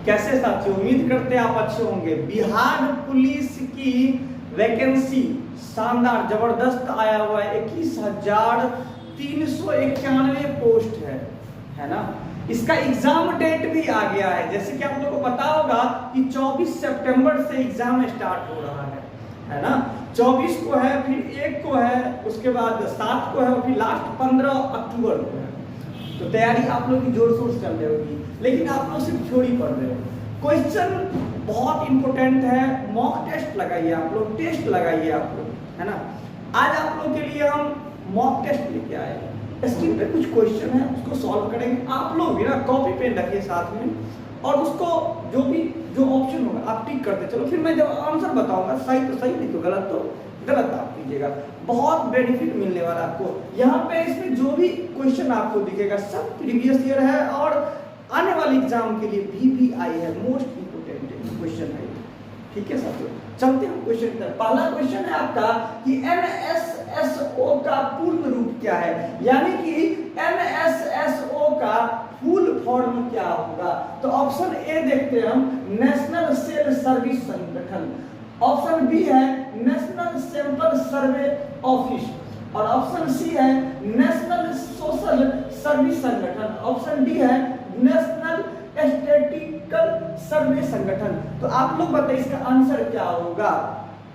कैसे साथियों, उम्मीद करते हैं आप अच्छे होंगे। बिहार पुलिस की वैकेंसी शानदार जबरदस्त आया हुआ है, 21,391 पोस्ट है ना। इसका एग्जाम डेट भी आ गया है, जैसे कि आप लोगों को पता होगा कि 24 सितंबर से एग्जाम स्टार्ट हो रहा है ना। 24 को है, फिर 1 को है, उसके बाद 7 को है, और फिर लास्ट 15 अक्टूबर को है। तो तैयारी आप लोग की जोर शोर से चल रही होगी, लेकिन आप लोग सिर्फ थ्योरी पढ़ रहे हो। क्वेश्चन बहुत इंपॉर्टेंट है, मॉक टेस्ट लगाइए आप लोग, टेस्ट लगाइए आप लोग, है ना। आज आप लोग के लिए हम मॉक टेस्ट लेके आए हैं। स्क्रीन पे कुछ क्वेश्चन है, उसको सॉल्व करेंगे। आप लोग भी ना कॉपी पेन रखिए साथ में, और उसको जो ऑप्शन होगा आप टिक करते चलो। फिर मैं जब आंसर बताऊंगा, सही तो सही, नहीं तो गलत आप कीजिएगा। बहुत बेनिफिट मिलने वाला आपको यहाँ पे। इसमें जो भी क्वेश्चन आपको दिखेगा सब प्रीवियस ईयर है, और आने वाले एग्जाम के लिए VVI है, मोस्ट इंपोर्टेंट क्वेश्चन है। ठीक है साथियों, चलते हैं क्वेश्चन की तरफ। पहला क्वेश्चन है आपका कि NSSO का पूर्ण रूप क्या है, यानी कि NSSO का फुल फॉर्म क्या होगा। तो ऑप्शन ए देखते हैं हम, नेशनल सेल सर्विस संगठन। ऑप्शन बी है नेशनल सैंपल सर्वे ऑफिस, और ऑप्शन सी है नेशनल सोशल सर्विस संगठन। ऑप्शन डी है नेशनल स्टैटिस्टिकल सर्वे संगठन। तो आप लोग बताइए इसका आंसर क्या होगा।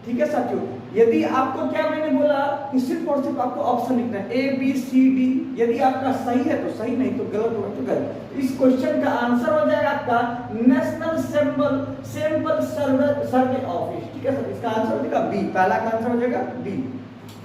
ठीक है साथियों, यदि आपको क्या मैंने बोला कि सिर्फ और सिर्फ आपको ऑप्शन लिखना है ABCD। यदि आपका सही है तो सही, नहीं तो गलत होगा तो गलत। इस क्वेश्चन का आंसर हो जाएगा आपका नेशनल सैंपल सर्वे ऑफिस। ठीक है सर, इसका आंसर हो जाएगा बी, पहला का आंसर हो जाएगा बी।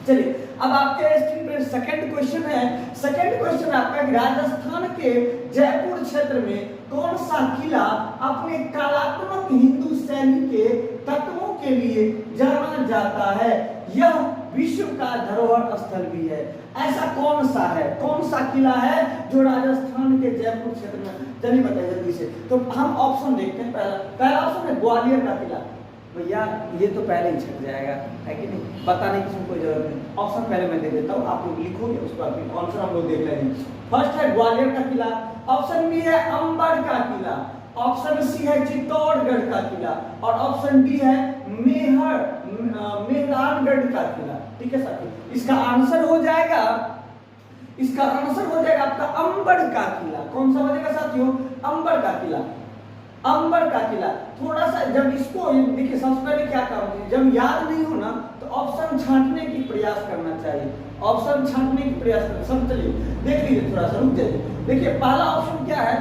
चलिए अब आपके स्क्रीन पे सेकंड क्वेश्चन है। सेकंड क्वेश्चन आपका राजस्थान के जयपुर क्षेत्र में कौन सा किला अपने कलात्मक हिंदू शैली के तत्वों के लिए जाना जाता है, यह विश्व का धरोहर स्थल भी है। ऐसा कौन सा है, कौन सा किला है जो राजस्थान के जयपुर क्षेत्र में। चलिए बताइए जल्दी से। तो हम ऑप्शन देखते हैं। पहला ऑप्शन है ग्वालियर का किला। भैया ये तो पहले ही छट जाएगा, है कि नहीं, बताने की कोई जरूरत नहीं। ऑप्शन पहले मैं दे देता हूँ, आप लोग लिखोगे, उसके बाद आंसर हम लोग देख लेंगे। फर्स्ट है ग्वालियर का किला, ऑप्शन बी है अंबर का किला, ऑप्शन सी है चित्तौड़गढ़ का किला, और ऑप्शन डी है मेहरानगढ़ का किला। ठीक है साथियों, इसका आंसर हो जाएगा आपका अंबर का किला। कौन सा हो जाएगा साथियों, अंबर का किला। अंबर का किला थोड़ा सा, जब इसको देखिए सबसे पहले क्या करना चाहिए, जब याद नहीं हो ना तो ऑप्शन छांटने की प्रयास करना चाहिए, ऑप्शन छांटने की प्रयास करना। सब चलिए देख लीजिए, थोड़ा सा रुक जाइए। देखिए पहला ऑप्शन क्या है,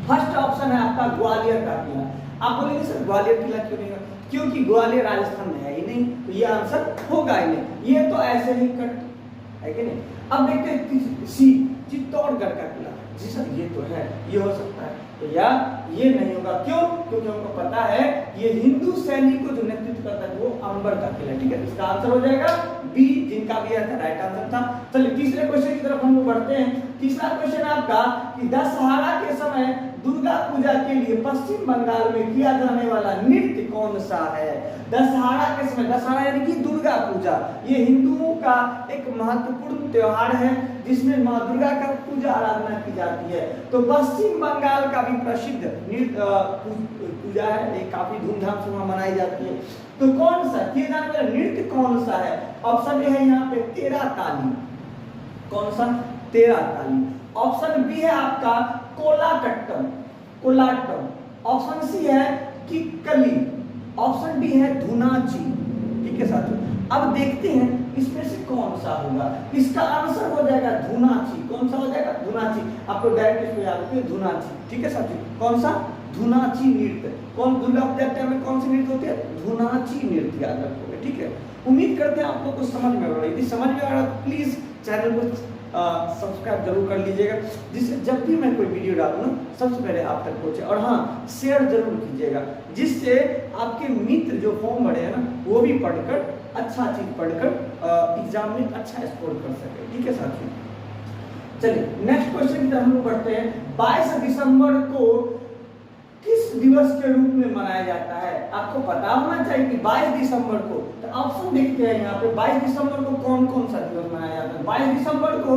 फर्स्ट ऑप्शन है आपका ग्वालियर का किला। आप बोलेंगे सर ग्वालियर किला क्यों नहीं है, क्योंकि ग्वालियर राजस्थान में है ही नहीं, तो ये आंसर होगा ही नहीं, ये तो ऐसे ही कट है कि नहीं। अब देखते हैं सी, चित्तौड़गढ़ का किला। जी सर ये तो है, ये हो सकता है, तो या ये नहीं होगा। क्यों, क्योंकि हमको पता है ये हिंदू शैली को जो नेतृत्व करता है वो अंबर का किला। ठीक है, इसका आंसर हो जाएगा बी, जिनका भी राइट आंसर था। चलिए तीसरे क्वेश्चन की तरफ हम लोग बढ़ते हैं। तीसरा क्वेश्चन आपका कि दशहरा के समय दुर्गा पूजा के लिए पश्चिम बंगाल में किया जाने वाला नृत्य कौन सा है। दशहरा के समय, दशहरा यानी कि दुर्गा पूजा, ये हिंदुओं का एक महत्वपूर्ण त्योहार है जिसमें मां दुर्गा का पूजा आराधना की जाती है। तो पश्चिम बंगाल का भी प्रसिद्ध नृत्य पूजा है, ये काफी धूमधाम से वहां मनाई जाती है। तो कौन सा किया जाने वाला नृत्य कौन सा है। ऑप्शन ए है यहाँ पे तेरा ताली। कौन सा, तेरा ताली। ऑप्शन बी है आपका कोलाटम। ऑप्शन सी है किक्कली, ऑप्शन डी है धुनाची। ठीक है साथियों, अब देखते हैं इसमें से कौन सा होगा। इसका आंसर हो जाएगा धुनाची। कौन सा हो जाएगा, धुनाची। आपको डायरेक्ट इसको याद रखिए, धुनाची। ठीक है साथियों, कौन सा, धुनाची नृत्य। कौन दुर्गा पूजा टाइम में कौन सी नृत्य होती है, धुनाची नृत्य, याद रखोगे। ठीक है, उम्मीद करते हैं आप लोग को समझ में आ रहा है। यदि समझ में आ रहा है तो प्लीज चैनल को सब्सक्राइब जरूर कर लीजिएगा, जिससे जब भी मैं कोई वीडियो डालूँ ना सबसे पहले आप तक पहुंचे। और हाँ, शेयर जरूर कीजिएगा, जिससे आपके मित्र जो फॉर्म भरे हैं ना वो भी पढ़कर अच्छा चीज पढ़कर एग्जाम में अच्छा स्कोर कर सके। ठीक है साथियों, चलिए नेक्स्ट क्वेश्चन की तरफ हम लोग बढ़ते हैं। 22 दिसंबर को किस दिवस के रूप में मनाया जाता है। आपको पता होना चाहिए कि 22 दिसंबर को, तो ऑप्शन देखते हैं यहाँ पे 22 दिसंबर को कौन कौन सा दिवस मनाया जाता है। 22 दिसंबर को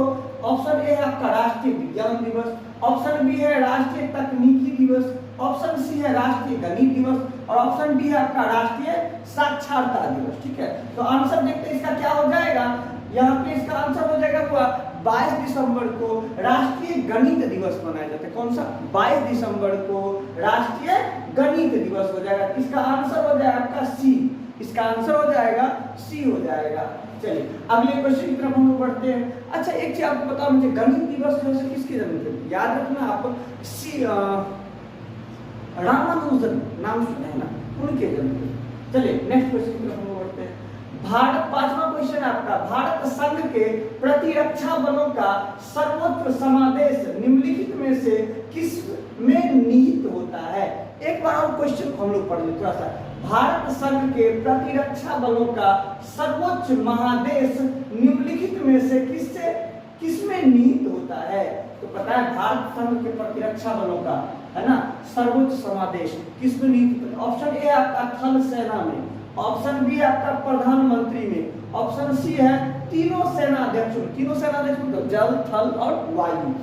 ऑप्शन ए है आपका राष्ट्रीय विज्ञान दिवस, ऑप्शन बी है राष्ट्रीय तकनीकी दिवस, ऑप्शन सी है राष्ट्रीय गणित दिवस और ऑप्शन डी है आपका राष्ट्रीय साक्षरता दिवस। ठीक है, तो आंसर देखते हैं इसका क्या हो जाएगा। यहाँ पे इसका आंसर हो जाएगा हुआ 22 दिसंबर को राष्ट्रीय गणित दिवस मनाया जाता है। कौन सा? 22 दिसंबर को राष्ट्रीय गणित दिवस हो जाएगा। इसका आंसर हो जाएगा आपका सी, इसका आंसर हो जाएगा सी हो जाएगा। चलिए अगले क्वेश्चन की तरफ हम लोग बढ़ते हैं। अच्छा एक चीज आपको बताओ मुझे, गणित दिवस जो है किसकी जन्म थी? याद रखना आप, सी रामानुजन नाम सुने हैं ना, उनके जन्म थे। चलिए नेक्स्ट क्वेश्चन की तरफ हम लोग बढ़ते हैं। भारत, पांचवा क्वेश्चन है आपका, भारत संघ के प्रतिरक्षा बलों का सर्वोच्च समादेश निम्नलिखित में से किस में निहित होता है? एक बार और क्वेश्चन हम लोग पढ़ लें थोड़ा सा। भारत संघ के प्रतिरक्षा बलों का सर्वोच्च महादेश निम्नलिखित में से किसमें निहित होता है? तो पता है भारत संघ के प्रतिरक्षा बलों का, है ना, सर्वोच्च समादेश किसमें निहित? ऑप्शन ए आपका थल सेना में, ऑप्शन बी आपका प्रधानमंत्री में, ऑप्शन सी है तीनों सेनाध्यक्ष में। तीनों सेनाध्यक्ष मतलब जल, थल और वायु,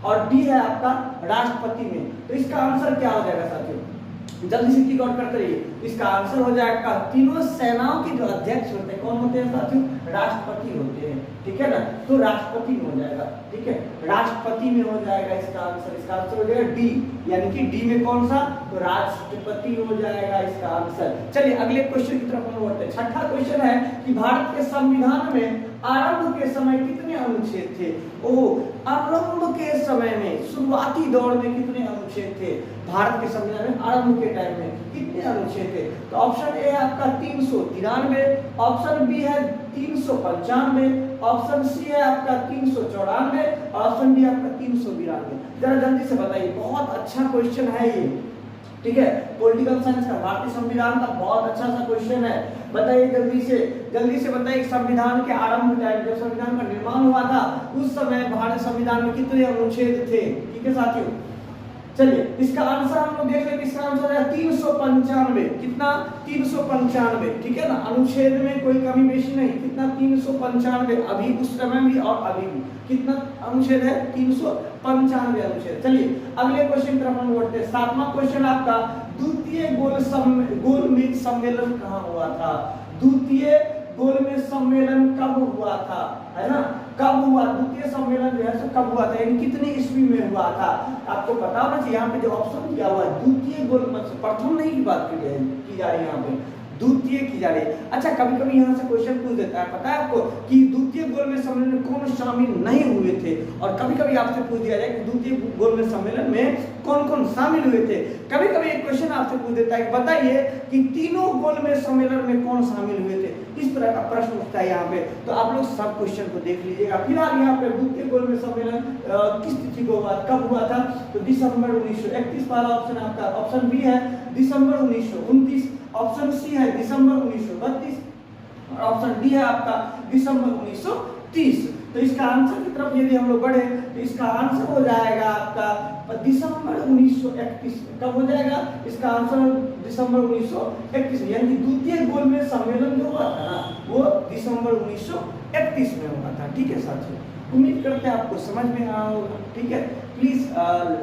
और डी है आपका राष्ट्रपति में। तो इसका आंसर क्या हो जाएगा साथियों? जल्दी से टिक आउट करते रहिए। इसका आंसर हो जाएगा तीनों सेनाओं के जो अध्यक्ष होते हैं, कौन होते हैं साथियों? राष्ट्रपति होते हैं। ठीक है ना, तो राष्ट्रपति में हो जाएगा। ठीक है, राष्ट्रपति में हो जाएगा इसका आंसर। इसका आंसर हो जाएगा डी, यानी कि डी में कौन सा? तो राष्ट्रपति हो जाएगा इसका आंसर। चलिए अगले क्वेश्चन की तरफ हम बढ़ते हैं। छठा क्वेश्चन है कि भारत के संविधान में आरंभ के समय कितने अनुच्छेद थे? आरंभ के समय में, शुरुआती दौर में कितने अनुच्छेद थे? भारत के संविधान में आरंभ के टाइम में कितने अनुच्छेद थे? तो ऑप्शन ए है आपका 393, ऑप्शन बी है 395, ऑप्शन सी है आपका 394 और ऑप्शन डी आपका 392। जरा जल्दी से बताइए, बहुत अच्छा क्वेश्चन है ये। ठीक है, पॉलिटिकल साइंस का, भारतीय संविधान का बहुत अच्छा सा क्वेश्चन है। बताइए जल्दी से बताइए, संविधान के आरंभ टाइम जब संविधान का निर्माण हुआ था उस समय भारत संविधान में कितने अनुच्छेद थे? ठीक है साथियों, चलिए इसका आंसर हम लोग देख लेंगे। इसका आंसर है 395। कितना? 395। ठीक है ना, अनुच्छेद में कोई कमी बेशी नहीं। कितना? 395, अभी उस समय भी और अभी भी। कितना अनुच्छेद है? 395 अनुच्छेद। चलिए अगले क्वेश्चन की तरफ हम बढ़ते हैं। सातवां क्वेश्चन आपका, द्वितीय गोलमेज सम्मेलन कहाँ हुआ था? द्वितीय गोलमेज सम्मेलन कब हुआ था? है ना, कब हुआ? द्वितीय सम्मेलन जो है कब हुआ था, यानी कितनी ईस्वी में हुआ था? आपको पता होना चाहिए। यहाँ पे जो ऑप्शन दिया हुआ है द्वितीय गोलमेज, प्रथम नहीं की बात की जा रही है, यहाँ पे द्वितीय की जा रही है। अच्छा कभी कभी यहाँ से क्वेश्चन पूछ देता है, पता है आपको कि द्वितीय गोलमेज सम्मेलन में कौन शामिल नहीं हुए थे? और कभी कभी आपसे पूछ दिया जाए कि द्वितीय गोलमेज सम्मेलन में कौन कौन शामिल हुए थे। कभी कभी एक क्वेश्चन आपसे पूछ देता है, बताइए कि तीनों गोलमेज सम्मेलन में कौन शामिल हुए थे। इस तरह का प्रश्न उठता है यहाँ पे, तो आप लोग सब क्वेश्चन को देख लीजिएगा। फिलहाल यहाँ पे द्वितीय गोलमेज सम्मेलन किस तिथि को हुआ, कब हुआ था? तो दिसंबर 1931 वाला ऑप्शन आपका। ऑप्शन बी है दिसंबर 1929, ऑप्शन सी है दिसंबर 1932 और ऑप्शन डी है आपका दिसंबर 1930। तो इसका आंसर की तरफ यदि हम लोग बढ़े तो इसका आंसर हो जाएगा आपका दिसंबर 1931। कब हो जाएगा इसका आंसर? दिसंबर 1931, यानी द्वितीय गोलमेज सम्मेलन जो हुआ था ना वो दिसंबर 1931 में हुआ था। ठीक है साथियों, उम्मीद करते हैं आपको समझ में आया होगा। ठीक है, प्लीज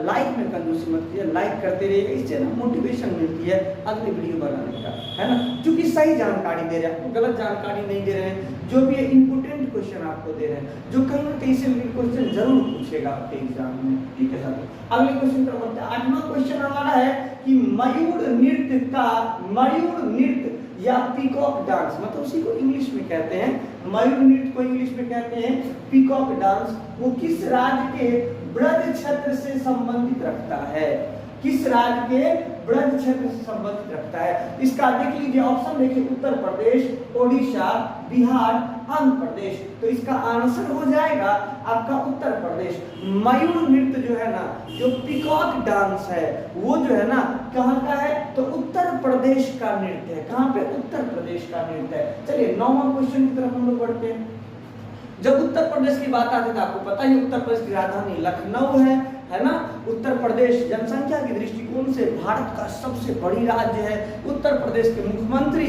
लाइक में कंजूसी मत कीजिए, लाइक करते रहिएगा, इससे ना मोटिवेशन मिलती है अगली वीडियो बनाने का, है ना, क्योंकि सही जानकारी दे रहे हैं, आपको गलत जानकारी नहीं दे रहे हैं। जो भी इम्पोर्टेंट क्वेश्चन आपको दे रहे हैं, जो कहीं ना कहीं से क्वेश्चन जरूर पूछेगा आपके एग्जाम में। ठीक है साथियों, अगले क्वेश्चन पर बढ़ते हैं। 8वां क्वेश्चन हमारा है कि मयूर नृत्य या पीकॉक डांस, मतलब उसी को इंग्लिश में कहते हैं, मयूर नृत्य को इंग्लिश में कहते हैं पीकॉक डांस, वो किस राज्य के ब्रज क्षेत्र से संबंधित रखता है? किस राज्य के ब्रज क्षेत्र से संबंधित रखता है? इसका देख लीजिए, ऑप्शन देखिए, उत्तर प्रदेश, ओडिशा, बिहार, आंध्र प्रदेश। तो इसका आंसर हो जाएगा आपका उत्तर प्रदेश। मयूर नृत्य जो है ना, जो पीकॉक डांस है वो जो है ना कहाँ का है? तो उत्तर प्रदेश का नृत्य है। कहाँ पे? उत्तर प्रदेश का नृत्य है। चलिए 9वां क्वेश्चन की तरफ हम लोग बढ़ते हैं। जब उत्तर प्रदेश की बात आती है तो आपको पता ही उत्तर प्रदेश की राजधानी लखनऊ है ना। उत्तर प्रदेश जनसंख्या के दृष्टिकोण से भारत का सबसे बड़ी राज्य है। उत्तर प्रदेश के मुख्यमंत्री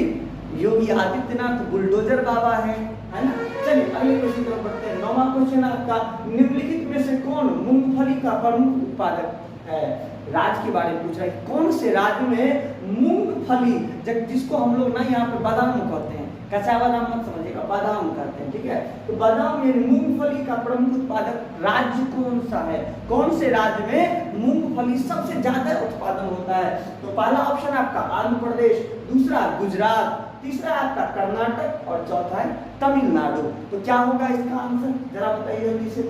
योगी आदित्यनाथ बुलडोजर बाबा है ना। चलिए अगले क्वेश्चन की तरफ बढ़ते हैं। 9वां 9वां क्वेश्चन आपका, निम्नलिखित में से कौन मूंगफली का प्रमुख उत्पादक है? राज्य के बारे में पूछ रहा है, कौन से राज्य में मूंगफली, जिसको हम लोग ना यहाँ पे बादाम कहते हैं, कच्चा बादाम मत समझिएगा, बादाम कहते हैं, ठीक है। तो बादाम यानी मूंगफली का प्रमुख उत्पादक राज्य कौन सा है? कौन से राज्य में मूंगफली सबसे ज्यादा उत्पादन होता है? तो पहला ऑप्शन आपका आंध्र प्रदेश, दूसरा गुजरात, तीसरा आपका कर्नाटक और चौथा है तमिलनाडु। तो क्या होगा इसका आंसर, जरा बताइए जल्दी से।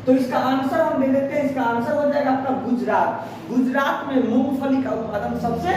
तो इसका आंसर हम दे देते हैं, इसका आंसर हो जाएगा आपका गुजरात। गुजरात में मूंगफली का उत्पादन सबसे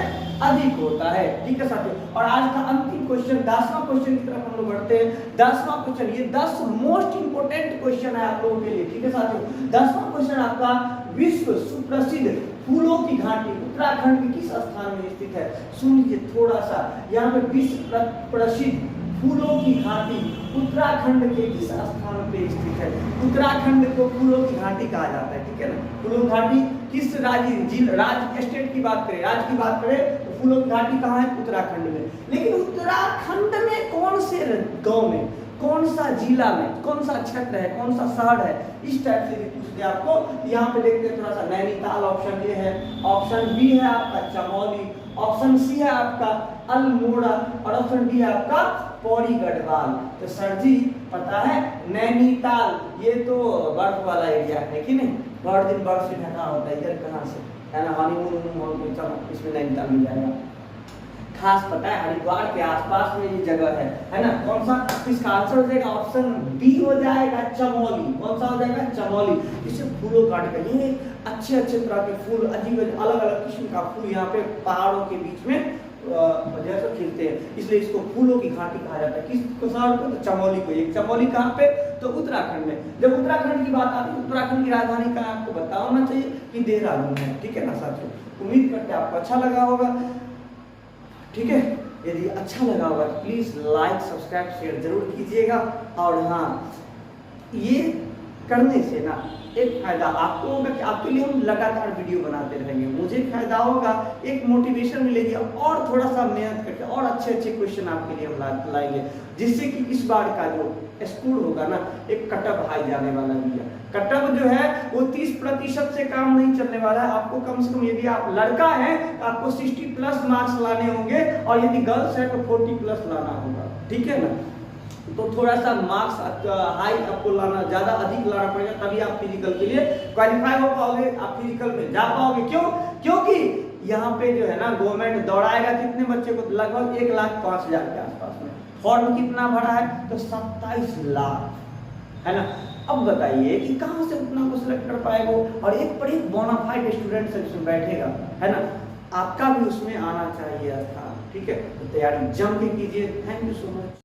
अधिक होता है, ठीक है साथियों। और आज का अंतिम क्वेश्चन 10वां क्वेश्चन की तरफ हम लोग बढ़ते हैं। 10वां क्वेश्चन, ये 10 मोस्ट इंपोर्टेंट क्वेश्चन है आप लोगों के लिए, ठीक है साथियों। 10वां क्वेश्चन आपका, विश्व सुप्रसिद्ध फूलों की घाटी उत्तराखंड के किस स्थान में स्थित है? सुनिए थोड़ा सा, यहाँ पे विश्व प्रसिद्ध फूलों की घाटी उत्तराखंड के किस स्थान पे स्थित है? उत्तराखंड को फूलों की घाटी कहा जाता है, ठीक है ना। फूलों की घाटी किस राज्य स्टेट की बात करें, राज्य की बात करें तो फूलों की घाटी कहाँ है? उत्तराखंड में। लेकिन उत्तराखंड में कौन से गांव में, कौन सा जिला में, कौन सा क्षेत्र है, कौन सा शहर है, इस टाइप से भी पूछते हैं आपको। यहाँ पे देखते हैं थोड़ा सा, नैनीताल ऑप्शन ए है, ऑप्शन बी है आपका चमोली, ऑप्शन सी है आपका अल्मोड़ा और ऑप्शन डी है आपका पौड़ी गढ़वाल। तो सर जी पता है नैनीताल, ये तो बर्फ वाला एरिया है कि नहीं, हर दिन बर्फ से ढका होता है, इधर कहाँ से है ना, हनीमून इसमें नैनीताल मिल जाएगा। खास पता है हरिद्वार के आसपास में ये जगह है ना। कौन सा? इसका आंसर हो जाएगा ऑप्शन बी हो जाएगा चमोली। कौन सा हो जाएगा? चमोली। इसे फूलों का घाटी, ये अच्छे अच्छे तरह के फूल, अजीब अलग अलग किस्म का फूल यहाँ पे पहाड़ों के बीच में जैसे खिलते हैं, इसलिए इसको फूलों की घाटी कहा जाता है। किस शहर को? तो चमोली को। एक चमोली कहाँ पे? तो उत्तराखंड में। जब उत्तराखंड की बात आती है, उत्तराखंड की राजधानी का आपको पता होना चाहिए कि देहरादून है, ठीक है ना साथियों। उम्मीद करते हैं आपको अच्छा लगा होगा, ठीक है। यदि अच्छा लगा होगा तो प्लीज लाइक सब्सक्राइब शेयर जरूर कीजिएगा। और हाँ, ये करने से ना एक फायदा आपको होगा कि आपके लिए हम लगातार वीडियो बनाते रहेंगे, मुझे फायदा होगा, एक मोटिवेशन मिलेगी और थोड़ा सा मेहनत करके और अच्छे अच्छे क्वेश्चन आपके लिए हम लाएंगे, जिससे कि इस बार का जो स्कोर होगा ना, एक कटअप हाई जाने वाला भी है। कटअप जो है वो 30% से काम नहीं चलने वाला है। आपको कम से कम, यदि आप लड़का है तो आपको 60+ मार्क्स लाने होंगे, और यदि गर्ल्स है तो 40+ लाना होगा, ठीक है ना। तो थोड़ा सा मार्क्स हाई आपको लाना, ज्यादा अधिक लाना पड़ेगा, तभी आप फिजिकल के लिए क्वालिफाई हो पाओगे, आप फिजिकल में जा पाओगे। क्यों? क्योंकि यहाँ पे जो है ना गवर्नमेंट दौड़ाएगा कितने बच्चे को? लगभग 1,05,000 के आसपास में। फॉर्म कितना भरा है? तो 27 लाख, है ना। अब बताइए कि कहाँ से उतना को सिलेक्ट कर पाएगा, और एक पर एक बोनाफाइड स्टूडेंट सेक्शन बैठेगा, है ना। आपका भी उसमें आना चाहिए स्थान, ठीक है। तो तैयारी जम के कीजिए। Thank you so much.